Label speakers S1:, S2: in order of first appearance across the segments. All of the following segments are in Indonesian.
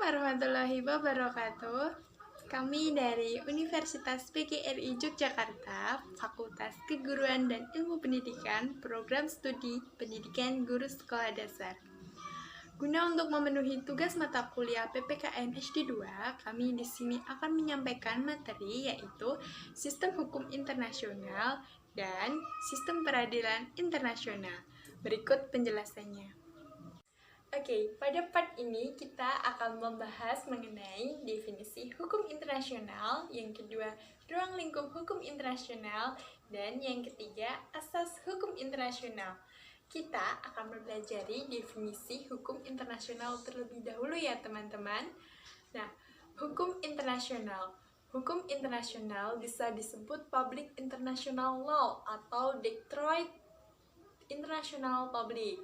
S1: warahmatullahi wabarakatuh. Kami dari Universitas PGRI Yogyakarta, Fakultas Keguruan dan Ilmu Pendidikan, Program Studi Pendidikan Guru Sekolah Dasar. Guna untuk memenuhi tugas mata kuliah PPKN HD2, kami di sini akan menyampaikan materi yaitu Sistem Hukum Internasional dan Sistem Peradilan Internasional. Berikut penjelasannya. Oke, pada part ini kita akan membahas mengenai definisi hukum internasional, yang kedua ruang lingkup hukum internasional, dan yang ketiga asas hukum internasional. Kita akan mempelajari definisi hukum internasional terlebih dahulu ya teman-teman. Nah, hukum internasional. Hukum internasional bisa disebut Public International Law atau Detroit International Public.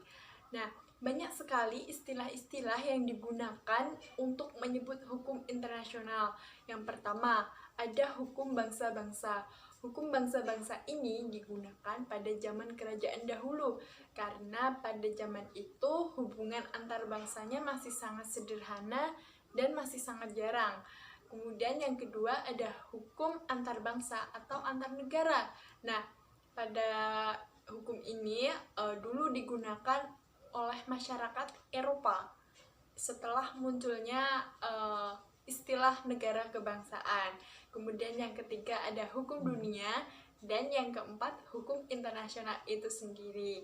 S1: Nah, banyak sekali istilah-istilah yang digunakan untuk menyebut hukum internasional. Yang pertama, ada hukum bangsa-bangsa. Hukum bangsa-bangsa ini digunakan pada zaman kerajaan dahulu, karena pada zaman itu hubungan antar bangsanya masih sangat sederhana dan masih sangat jarang. Kemudian yang kedua ada hukum antar bangsa atau antar negara. Nah, pada hukum ini dulu digunakan oleh masyarakat Eropa setelah munculnya istilah negara kebangsaan. Kemudian yang ketiga ada hukum dunia, dan yang keempat hukum internasional itu sendiri.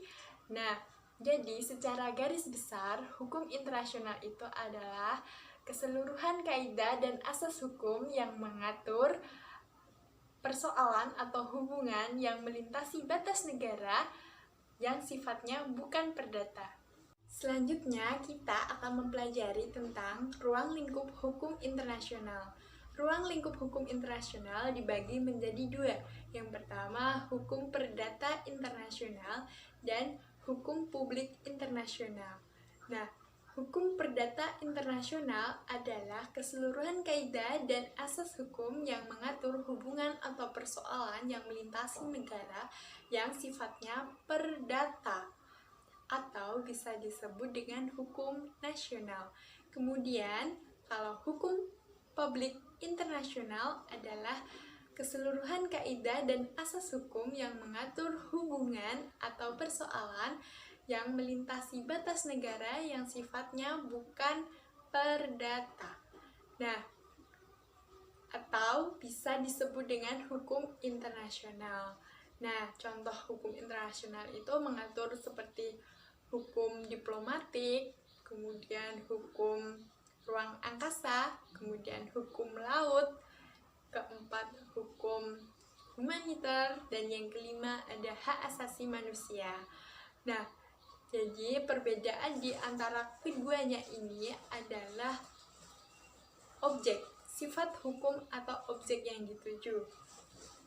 S1: Nah, jadi secara garis besar hukum internasional itu adalah keseluruhan kaidah dan asas hukum yang mengatur persoalan atau hubungan yang melintasi batas negara yang sifatnya bukan perdata. Selanjutnya, kita akan mempelajari tentang ruang lingkup hukum internasional. Ruang lingkup hukum internasional dibagi menjadi dua. Yang pertama, hukum perdata internasional dan hukum publik internasional. Nah, hukum perdata internasional adalah keseluruhan kaidah dan asas hukum yang mengatur hubungan atau persoalan yang melintasi negara yang sifatnya perdata, atau bisa disebut dengan hukum nasional. Kemudian, kalau hukum publik internasional adalah keseluruhan kaidah dan asas hukum yang mengatur hubungan atau persoalan yang melintasi batas negara yang sifatnya bukan perdata. Nah, atau bisa disebut dengan hukum internasional. Nah, contoh hukum internasional itu mengatur seperti hukum diplomatik, kemudian hukum ruang angkasa, kemudian hukum laut, keempat hukum humaniter, dan yang kelima ada hak asasi manusia. Nah, jadi perbedaan di antara keduanya ini adalah objek, sifat hukum atau objek yang dituju,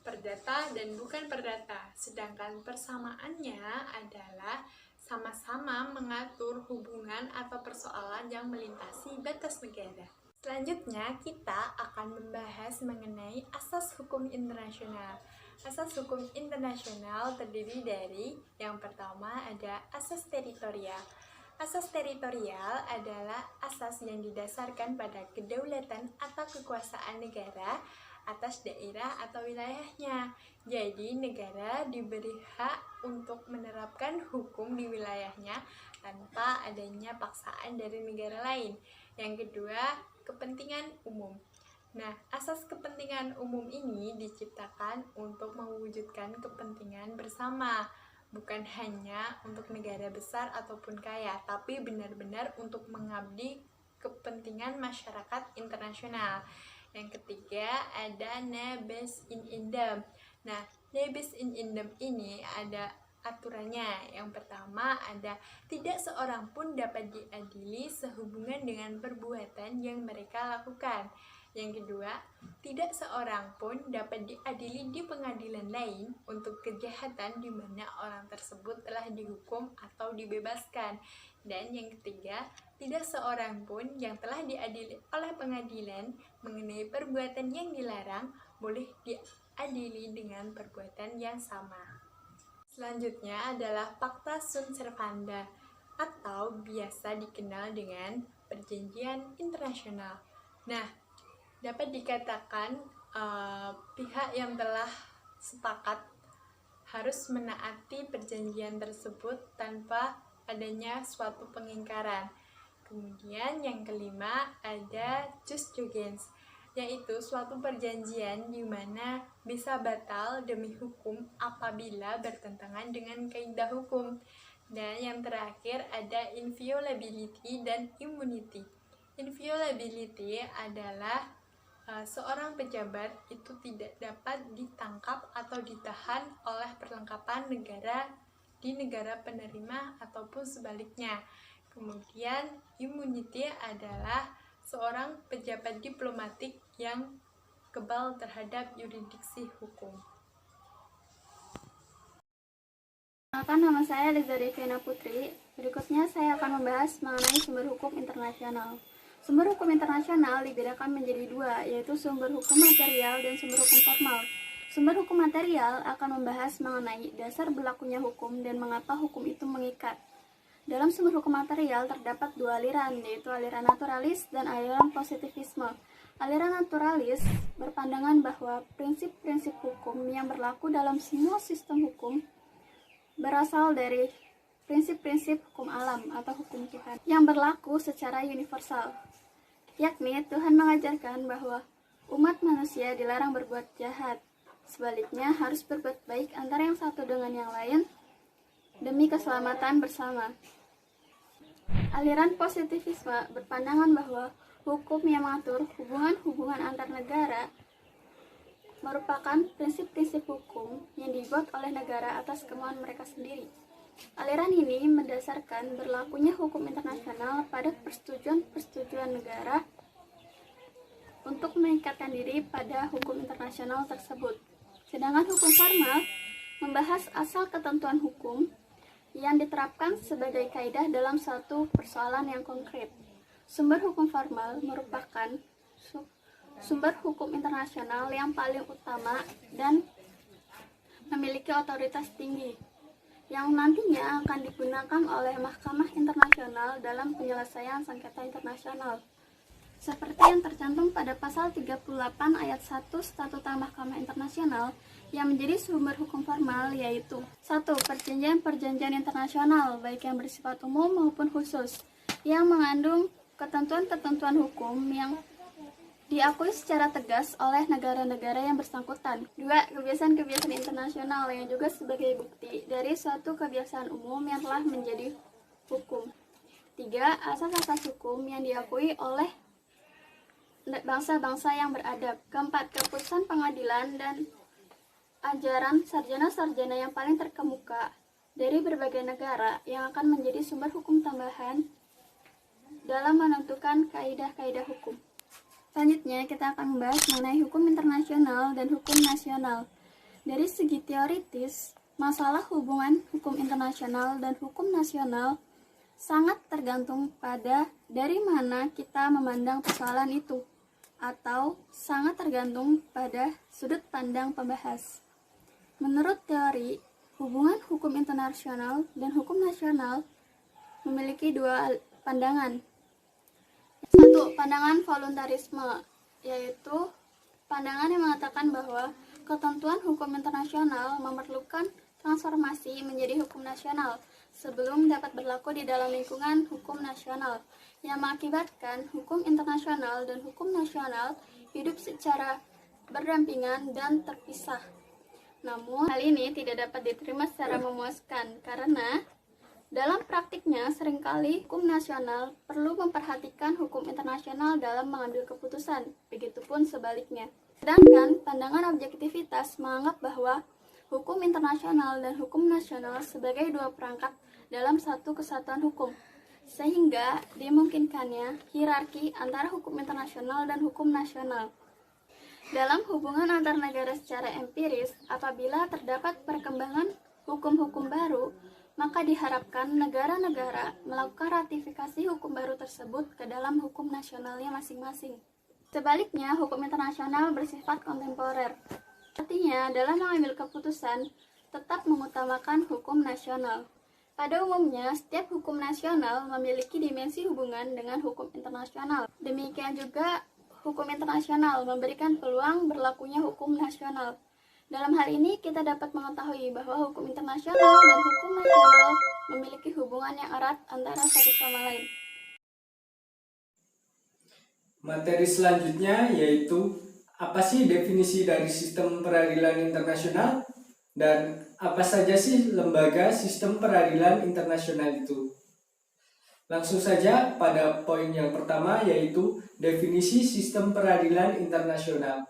S1: perdata dan bukan perdata. Sedangkan persamaannya adalah sama-sama mengatur hubungan atau persoalan yang melintasi batas negara. Selanjutnya, kita akan membahas mengenai asas hukum internasional. Asas hukum internasional terdiri dari yang pertama ada asas teritorial. Asas teritorial adalah asas yang didasarkan pada kedaulatan atau kekuasaan negara atas daerah atau wilayahnya. Jadi, negara diberi hak untuk menerapkan hukum di wilayahnya tanpa adanya paksaan dari negara lain. Yang kedua, kepentingan umum. Nah, asas kepentingan umum ini diciptakan untuk mewujudkan kepentingan bersama, bukan hanya untuk negara besar ataupun kaya, tapi benar-benar untuk mengabdi kepentingan masyarakat internasional. Yang ketiga ada nebis in idem. Nah, nebis in idem ini ada aturannya. Yang pertama ada tidak seorang pun dapat diadili sehubungan dengan perbuatan yang mereka lakukan. Yang kedua, tidak seorang pun dapat diadili di pengadilan lain untuk kejahatan di mana orang tersebut telah dihukum atau dibebaskan. Dan yang ketiga, tidak seorang pun yang telah diadili oleh pengadilan mengenai perbuatan yang dilarang boleh diadili dengan perbuatan yang sama. Selanjutnya adalah Pacta Sunt Servanda atau biasa dikenal dengan perjanjian internasional. Nah, dapat dikatakan pihak yang telah sepakat harus menaati perjanjian tersebut tanpa adanya suatu pengingkaran. Kemudian yang kelima ada jus cogens, yaitu suatu perjanjian di mana bisa batal demi hukum apabila bertentangan dengan kaidah hukum. Dan yang terakhir ada inviolability dan immunity. Inviolability adalah seorang pejabat itu tidak dapat ditangkap atau ditahan oleh perlengkapan negara di negara penerima ataupun sebaliknya. Kemudian immunity adalah seorang pejabat diplomatik yang kebal terhadap yurisdiksi hukum.
S2: Perkenalkan, nama saya Liza Devina Putri. Berikutnya saya akan membahas mengenai sumber hukum internasional. Sumber hukum internasional dibedakan menjadi dua, yaitu sumber hukum material dan sumber hukum formal. Sumber hukum material akan membahas mengenai dasar berlakunya hukum dan mengapa hukum itu mengikat. Dalam sumber hukum material terdapat dua aliran, yaitu aliran naturalis dan aliran positivisme. Aliran naturalis berpandangan bahwa prinsip-prinsip hukum yang berlaku dalam semua sistem hukum berasal dari prinsip-prinsip hukum alam atau hukum Tuhan yang berlaku secara universal. Yakni Tuhan mengajarkan bahwa umat manusia dilarang berbuat jahat. Sebaliknya harus berbuat baik antara yang satu dengan yang lain demi keselamatan bersama. Aliran positivisme berpandangan bahwa hukum yang mengatur hubungan-hubungan antar negara merupakan prinsip-prinsip hukum yang dibuat oleh negara atas kemauan mereka sendiri. Aliran ini mendasarkan berlakunya hukum internasional pada persetujuan negara untuk mengikatkan diri pada hukum internasional tersebut. Sedangkan hukum formal membahas asal ketentuan hukum yang diterapkan sebagai kaidah dalam suatu persoalan yang konkret. Sumber hukum formal merupakan sumber hukum internasional yang paling utama dan memiliki otoritas tinggi, yang nantinya akan digunakan oleh Mahkamah Internasional dalam penyelesaian sengketa internasional. Seperti yang tercantum pada pasal 38 ayat 1 Statuta Mahkamah Internasional yang menjadi sumber hukum formal, yaitu 1. Perjanjian-perjanjian internasional, baik yang bersifat umum maupun khusus, yang mengandung ketentuan-ketentuan hukum yang diakui secara tegas oleh negara-negara yang bersangkutan. 2. Kebiasaan-kebiasaan internasional yang juga sebagai bukti dari suatu kebiasaan umum yang telah menjadi hukum. 3. Asas-asas hukum yang diakui oleh bangsa-bangsa yang beradab. 4. Keputusan pengadilan dan ajaran sarjana-sarjana yang paling terkemuka dari berbagai negara yang akan menjadi sumber hukum tambahan dalam menentukan kaidah-kaidah hukum. Selanjutnya, kita akan membahas mengenai hukum internasional dan hukum nasional. Dari segi teoritis, masalah hubungan hukum internasional dan hukum nasional sangat tergantung pada dari mana kita memandang persoalan itu, atau sangat tergantung pada sudut pandang pembahas. Menurut teori, hubungan hukum internasional dan hukum nasional memiliki dua pandangan. 1. Pandangan voluntarisme, yaitu pandangan yang mengatakan bahwa ketentuan hukum internasional memerlukan transformasi menjadi hukum nasional sebelum dapat berlaku di dalam lingkungan hukum nasional, yang mengakibatkan hukum internasional dan hukum nasional hidup secara berdampingan dan terpisah. Namun, hal ini tidak dapat diterima secara memuaskan karena dalam praktiknya, seringkali hukum nasional perlu memperhatikan hukum internasional dalam mengambil keputusan, begitupun sebaliknya. Sedangkan pandangan objektivitas menganggap bahwa hukum internasional dan hukum nasional sebagai dua perangkat dalam satu kesatuan hukum, sehingga dimungkinkannya hierarki antara hukum internasional dan hukum nasional. Dalam hubungan antar negara secara empiris, apabila terdapat perkembangan hukum-hukum baru, maka diharapkan negara-negara melakukan ratifikasi hukum baru tersebut ke dalam hukum nasionalnya masing-masing. Sebaliknya, hukum internasional bersifat kontemporer. Artinya, dalam mengambil keputusan, tetap mengutamakan hukum nasional. Pada umumnya, setiap hukum nasional memiliki dimensi hubungan dengan hukum internasional. Demikian juga, hukum internasional memberikan peluang berlakunya hukum nasional. Dalam hal ini, kita dapat mengetahui bahwa hukum internasional dan hukum nasional memiliki hubungan yang erat antara satu sama lain.
S3: Materi selanjutnya yaitu apa sih definisi dari sistem peradilan internasional dan apa saja sih lembaga sistem peradilan internasional itu. Langsung saja pada poin yang pertama yaitu definisi sistem peradilan internasional.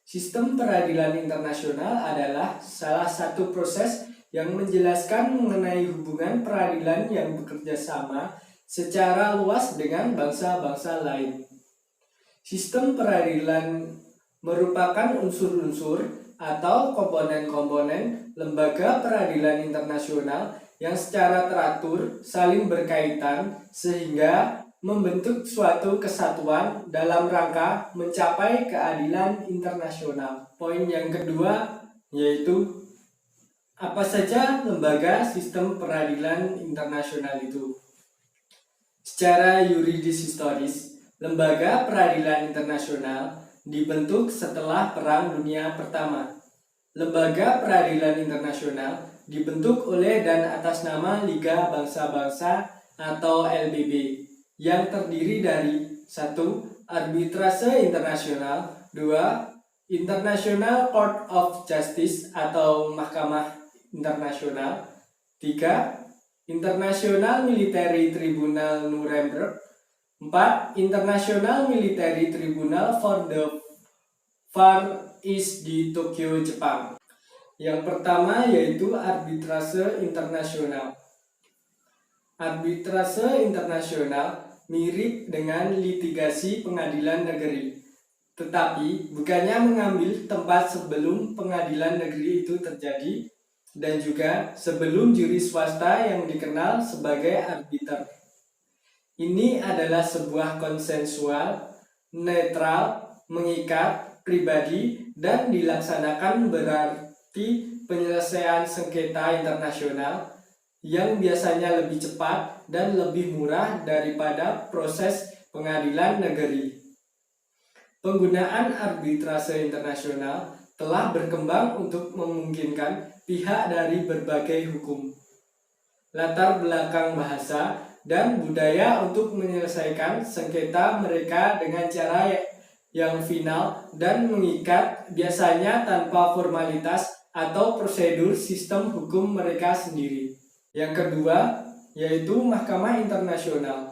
S3: Sistem peradilan internasional adalah salah satu proses yang menjelaskan mengenai hubungan peradilan yang bekerja sama secara luas dengan bangsa-bangsa lain. Sistem peradilan merupakan unsur-unsur atau komponen-komponen lembaga peradilan internasional yang secara teratur saling berkaitan sehingga membentuk suatu kesatuan dalam rangka mencapai keadilan internasional. Poin yang kedua yaitu apa saja lembaga sistem peradilan internasional itu. Secara yuridis historis, lembaga peradilan internasional dibentuk setelah Perang Dunia Pertama. Lembaga peradilan internasional dibentuk oleh dan atas nama Liga Bangsa-Bangsa atau LBB yang terdiri dari 1. Arbitrase internasional, 2. International Court of Justice atau Mahkamah Internasional, 3. International Military Tribunal Nuremberg, 4. International Military Tribunal for the Far East di Tokyo, Jepang. Yang pertama yaitu arbitrase internasional. Arbitrase internasional mirip dengan litigasi pengadilan negeri, tetapi bukannya mengambil tempat sebelum pengadilan negeri itu terjadi dan juga sebelum juri swasta yang dikenal sebagai arbiter. Ini adalah sebuah konsensual, netral, mengikat, pribadi, dan dilaksanakan berarti penyelesaian sengketa internasional yang biasanya lebih cepat dan lebih murah daripada proses pengadilan negeri. Penggunaan arbitrase internasional telah berkembang untuk memungkinkan pihak dari berbagai hukum, latar belakang bahasa, dan budaya untuk menyelesaikan sengketa mereka dengan cara yang final dan mengikat, biasanya tanpa formalitas atau prosedur sistem hukum mereka sendiri. Yang kedua yaitu Mahkamah Internasional.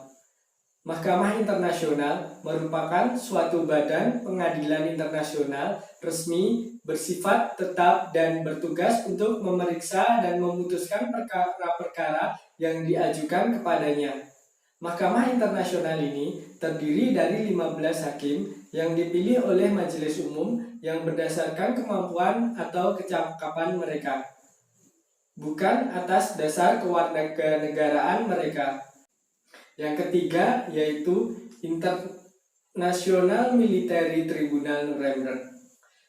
S3: Mahkamah Internasional merupakan suatu badan pengadilan internasional resmi, bersifat tetap dan bertugas untuk memeriksa dan memutuskan perkara-perkara yang diajukan kepadanya. Mahkamah Internasional ini terdiri dari 15 hakim yang dipilih oleh Majelis Umum yang berdasarkan kemampuan atau kecakapan mereka, bukan atas dasar kewarganegaraan mereka. Yang ketiga yaitu International Military Tribunal Nuremberg,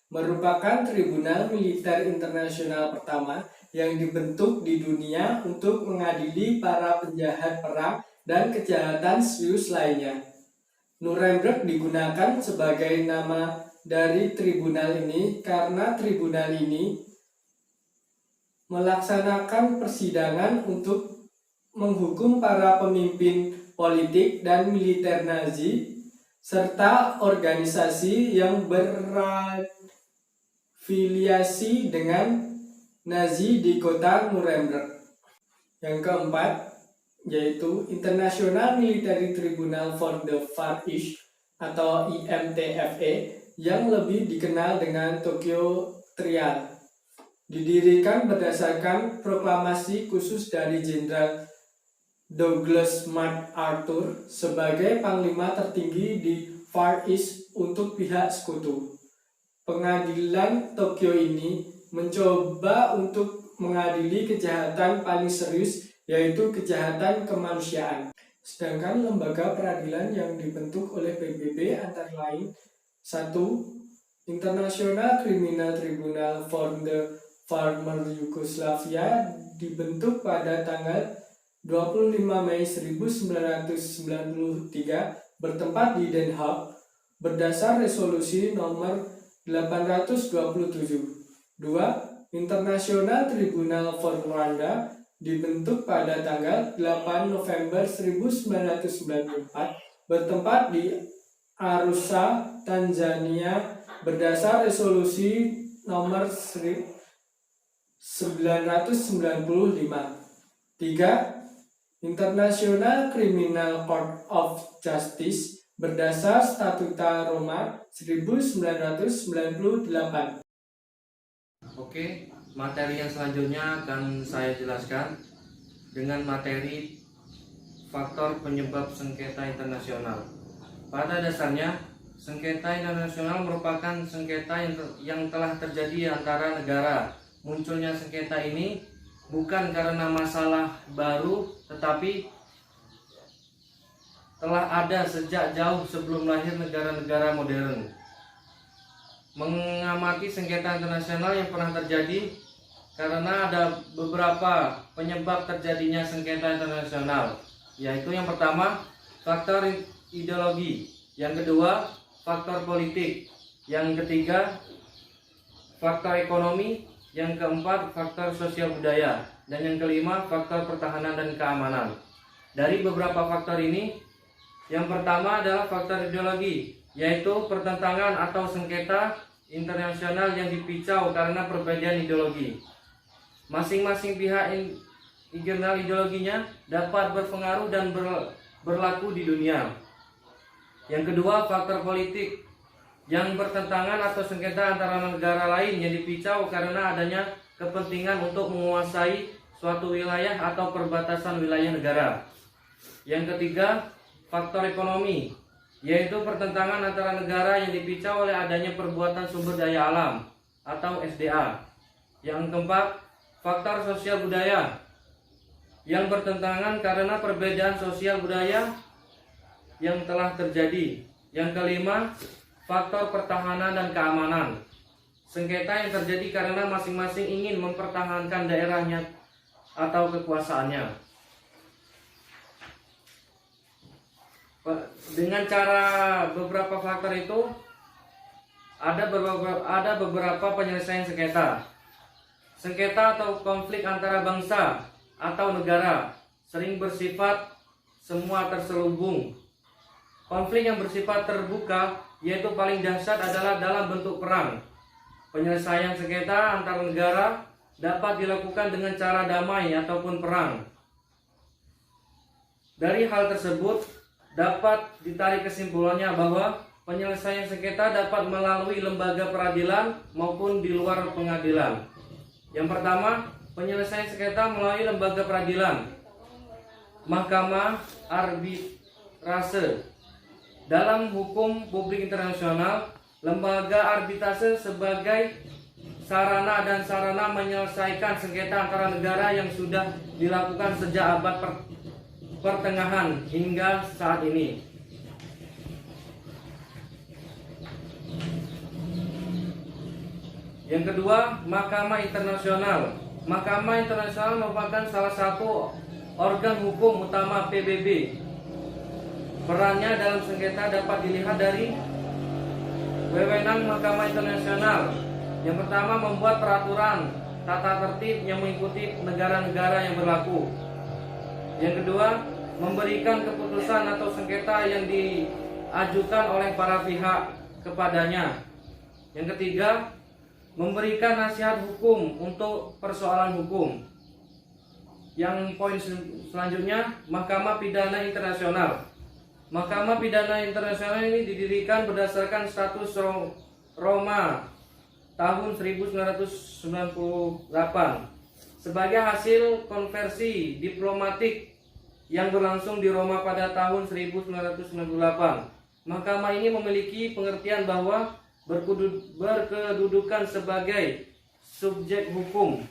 S3: merupakan tribunal militer internasional pertama yang dibentuk di dunia untuk mengadili para penjahat perang dan kejahatan serius lainnya. Nuremberg digunakan sebagai nama dari tribunal ini karena tribunal ini melaksanakan persidangan untuk menghukum para pemimpin politik dan militer Nazi serta organisasi yang berafiliasi dengan Nazi di kota Nuremberg. Yang keempat yaitu International Military Tribunal for the Far East atau IMTFE yang lebih dikenal dengan Tokyo Trial. Didirikan berdasarkan proklamasi khusus dari Jenderal Douglas MacArthur sebagai panglima tertinggi di Far East untuk pihak sekutu. Pengadilan Tokyo ini mencoba untuk mengadili kejahatan paling serius, yaitu kejahatan kemanusiaan. Sedangkan lembaga peradilan yang dibentuk oleh PBB antara lain 1. International Criminal Tribunal for the Former Yugoslavia dibentuk pada tanggal 25 Mei 1993 bertempat di Den Haag berdasar resolusi nomor 827. 2. International Tribunal for Rwanda dibentuk pada tanggal 8 November 1994 bertempat di Arusha, Tanzania berdasar resolusi nomor 995. 3. International Criminal Court of Justice berdasar Statuta Roma 1998.
S4: Oke, materi yang selanjutnya akan saya jelaskan dengan materi faktor penyebab sengketa internasional. Pada dasarnya, sengketa internasional merupakan sengketa yang telah terjadi antara negara. Munculnya sengketa ini bukan karena masalah baru, tetapi telah ada sejak jauh sebelum lahir negara-negara modern. Mengamati sengketa internasional yang pernah terjadi karena ada beberapa penyebab terjadinya sengketa internasional, yaitu yang pertama, faktor ideologi, yang kedua, faktor politik, yang ketiga, faktor ekonomi, yang keempat, faktor sosial budaya, dan yang kelima, faktor pertahanan dan keamanan. Dari beberapa faktor ini, yang pertama adalah faktor ideologi, yaitu pertentangan atau sengketa internasional yang dipicau karena perbedaan ideologi. Masing-masing pihak internal ideologinya dapat berpengaruh dan berlaku di dunia. Yang kedua, faktor politik, yang bertentangan atau sengketa antara negara lain yang dipicau karena adanya kepentingan untuk menguasai suatu wilayah atau perbatasan wilayah negara. Yang ketiga, faktor ekonomi, yaitu pertentangan antara negara yang dipicau oleh adanya perbuatan sumber daya alam atau SDA. Yang keempat, faktor sosial budaya, yang bertentangan karena perbedaan sosial budaya yang telah terjadi. Yang kelima, faktor pertahanan dan keamanan. Sengketa yang terjadi karena masing-masing ingin mempertahankan daerahnya atau kekuasaannya. Dengan cara beberapa faktor itu ada beberapa penyelesaian sengketa. Sengketa atau konflik antara bangsa atau negara sering bersifat semua terselubung. Konflik yang bersifat terbuka, yaitu paling dahsyat, adalah dalam bentuk perang. Penyelesaian sengketa antar negara dapat dilakukan dengan cara damai ataupun perang. Dari hal tersebut dapat ditarik kesimpulannya bahwa penyelesaian sengketa dapat melalui lembaga peradilan maupun di luar pengadilan. Yang pertama, penyelesaian sengketa melalui lembaga peradilan. Mahkamah arbitrase. Dalam hukum publik internasional, lembaga arbitrase sebagai sarana dan sarana menyelesaikan sengketa antara negara yang sudah dilakukan sejak abad pertengahan hingga saat ini. Yang kedua, Mahkamah Internasional. Mahkamah Internasional merupakan salah satu organ hukum utama PBB. Perannya dalam sengketa dapat dilihat dari wewenang Mahkamah Internasional. Yang pertama, membuat peraturan tata tertib yang mengikuti negara-negara yang berlaku. Yang kedua, memberikan keputusan atau sengketa yang diajukan oleh para pihak kepadanya. Yang ketiga, memberikan nasihat hukum untuk persoalan hukum. Yang poin selanjutnya, Mahkamah Pidana Internasional. Mahkamah Pidana Internasional ini didirikan berdasarkan status Roma tahun 1998 sebagai hasil konversi diplomatik yang berlangsung di Roma pada tahun 1998. Mahkamah ini memiliki pengertian bahwa berkedudukan sebagai subjek hukum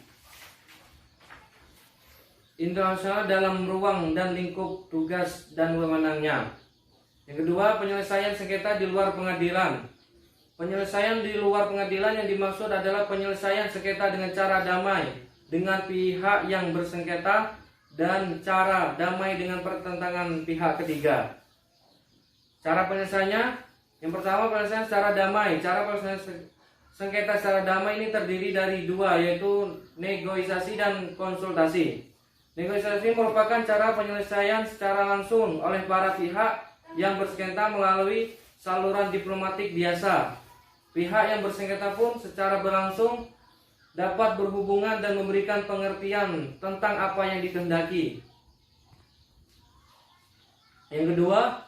S4: internasional dalam ruang dan lingkup tugas dan wewenangnya. Yang kedua, penyelesaian sengketa di luar pengadilan. Penyelesaian di luar pengadilan yang dimaksud adalah penyelesaian sengketa dengan cara damai dengan pihak yang bersengketa dan cara damai dengan pertentangan pihak ketiga. Cara penyelesaiannya, yang pertama penyelesaian secara damai. Cara penyelesaian sengketa secara damai ini terdiri dari dua, yaitu negosiasi dan konsultasi. Negosiasi merupakan cara penyelesaian secara langsung oleh para pihak yang bersengketa melalui saluran diplomatik biasa. Pihak yang bersengketa pun secara berlangsung dapat berhubungan dan memberikan pengertian tentang apa yang dikehendaki. Yang kedua,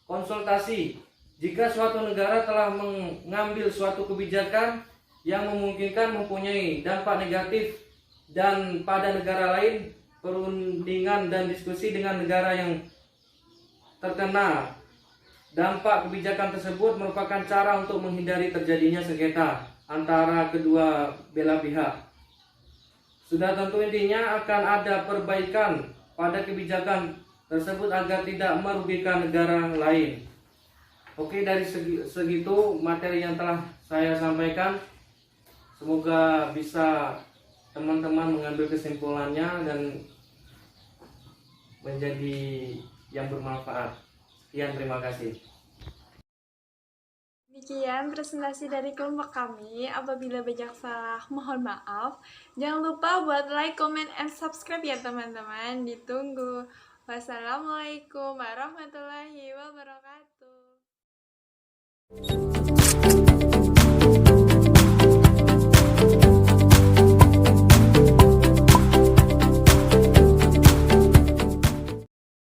S4: konsultasi. Jika suatu negara telah mengambil suatu kebijakan yang memungkinkan mempunyai dampak negatif dan pada negara lain, perundingan dan diskusi dengan negara yang terkena dampak kebijakan tersebut merupakan cara untuk menghindari terjadinya sengketa antara kedua belah pihak. Sudah tentu intinya akan ada perbaikan pada kebijakan tersebut agar tidak merugikan negara lain. Oke, dari segitu materi yang telah saya sampaikan. Semoga bisa teman-teman mengambil kesimpulannya dan menjadi yang bermanfaat. Sekian, terima kasih.
S1: Demikian presentasi dari kelompok kami. Apabila banyak salah, mohon maaf. Jangan lupa buat like, comment, and subscribe ya teman-teman. Ditunggu. Wassalamualaikum warahmatullahi wabarakatuh.